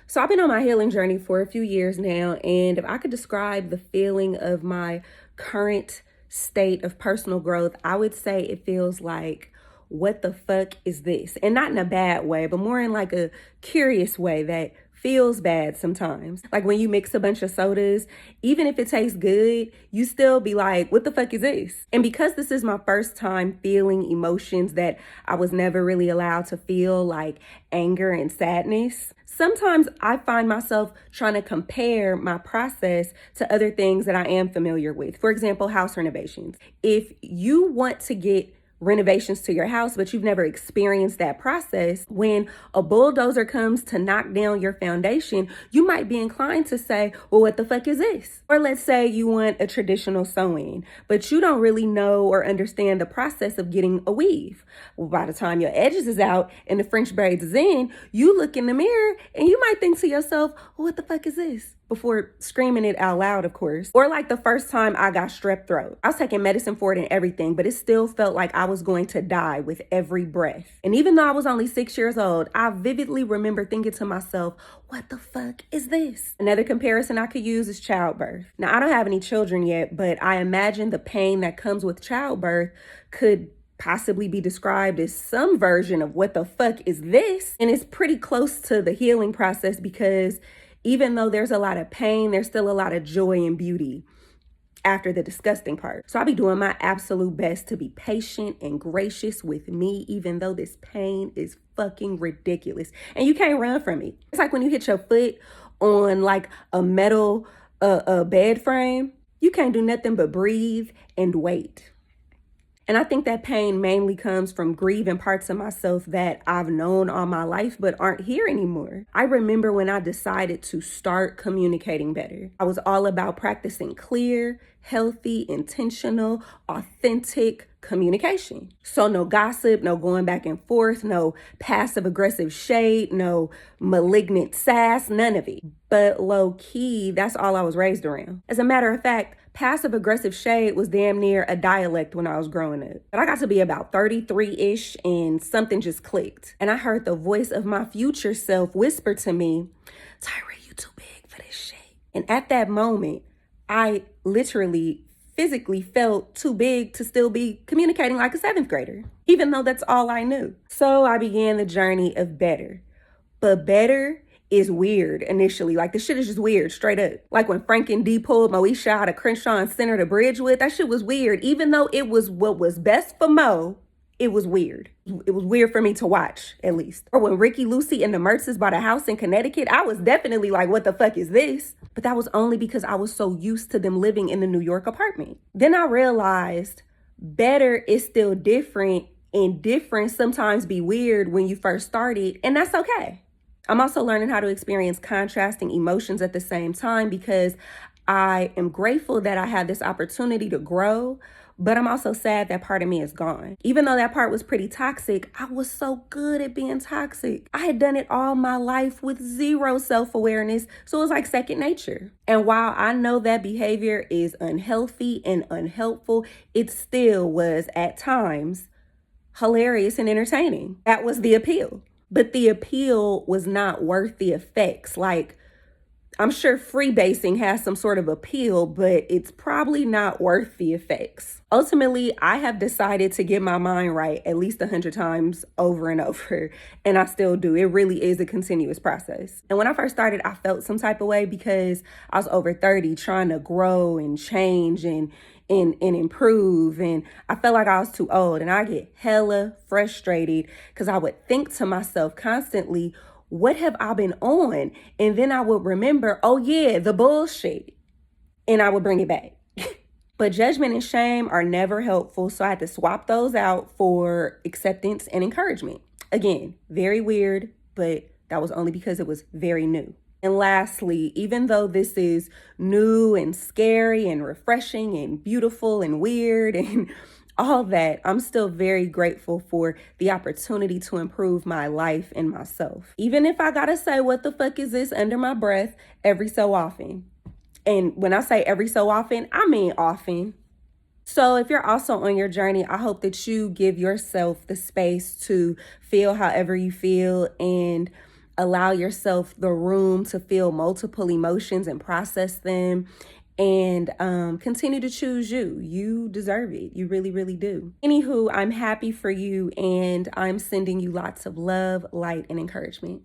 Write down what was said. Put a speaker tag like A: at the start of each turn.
A: So I've been on my healing journey for a few years now, and if I could describe the feeling of my current state of personal growth, I would say it feels like, what the fuck is this? And not in a bad way, but more in like a curious way that feels bad sometimes. Like when you mix a bunch of sodas, even if it tastes good, you still be like, what the fuck is this? And because this is my first time feeling emotions that I was never really allowed to feel, like anger and sadness, sometimes I find myself trying to compare my process to other things that I am familiar with. For example, house renovations. If you want to get renovations to your house, but you've never experienced that process, when a bulldozer comes to knock down your foundation, you might be inclined to say, well, what the fuck is this? Or let's say you want a traditional sew-in, but you don't really know or understand the process of getting a weave. Well, by the time your edges is out and the French braids is in, you look in the mirror and you might think to yourself, well, what the fuck is this? Before screaming it out loud, of course. Or like the first time I got strep throat. I was taking medicine for it and everything, but it still felt like I was going to die with every breath. And even though I was only 6 years old, I vividly remember thinking to myself, what the fuck is this? Another comparison I could use is childbirth. Now, I don't have any children yet, but I imagine the pain that comes with childbirth could possibly be described as some version of what the fuck is this? And it's pretty close to the healing process because even though there's a lot of pain, there's still a lot of joy and beauty after the disgusting part. So I'll be doing my absolute best to be patient and gracious with me, even though this pain is fucking ridiculous. And you can't run from it. It's like when you hit your foot on like a metal bed frame, you can't do nothing but breathe and wait. And I think that pain mainly comes from grieving parts of myself that I've known all my life but aren't here anymore. I remember when I decided to start communicating better. I was all about practicing clear, healthy, intentional, authentic communication. So no gossip, no going back and forth, no passive aggressive shade, no malignant sass, none of it. But low key, that's all I was raised around. As a matter of fact, passive aggressive shade was damn near a dialect when I was growing up. But I got to be about 33-ish and something just clicked. And I heard the voice of my future self whisper to me, Tyra, you too big for this shit. And at that moment, I literally physically felt too big to still be communicating like a 7th grader, even though that's all I knew. So I began the journey of better. But better is weird initially. Like the shit is just weird, straight up. Like when Frank and D pulled Moesha out of Crenshaw and centered a bridge with, that shit was weird. Even though it was what was best for Mo, it was weird. It was weird for me to watch, at least. Or when Ricky, Lucy, and the Mertzes bought a house in Connecticut, I was definitely like, what the fuck is this? But that was only because I was so used to them living in the New York apartment. Then I realized better is still different, and different sometimes be weird when you first started, and that's okay. I'm also learning how to experience contrasting emotions at the same time because I am grateful that I had this opportunity to grow, but I'm also sad that part of me is gone. Even though that part was pretty toxic, I was so good at being toxic. I had done it all my life with zero self-awareness, so it was like second nature. And while I know that behavior is unhealthy and unhelpful, it still was at times hilarious and entertaining. That was the appeal. But the appeal was not worth the effects. Like, I'm sure freebasing has some sort of appeal, but it's probably not worth the effects. Ultimately, I have decided to get my mind right at least 100 times over and over, and I still do. It really is a continuous process. And when I first started, I felt some type of way because I was over 30 trying to grow and change and improve, and I felt like I was too old, and I get hella frustrated because I would think to myself constantly, what have I been on? And then I would remember, oh yeah, the bullshit, and I would bring it back. But judgment and shame are never helpful, so I had to swap those out for acceptance and encouragement. Again, very weird, but that was only because it was very new. And lastly, even though this is new and scary and refreshing and beautiful and weird and all that, I'm still very grateful for the opportunity to improve my life and myself. Even if I gotta say, what the fuck is this under my breath every so often. And when I say every so often, I mean often. So if you're also on your journey, I hope that you give yourself the space to feel however you feel, and allow yourself the room to feel multiple emotions and process them, and continue to choose you. You deserve it. You really, really do. Anywho, I'm happy for you, and I'm sending you lots of love, light, and encouragement.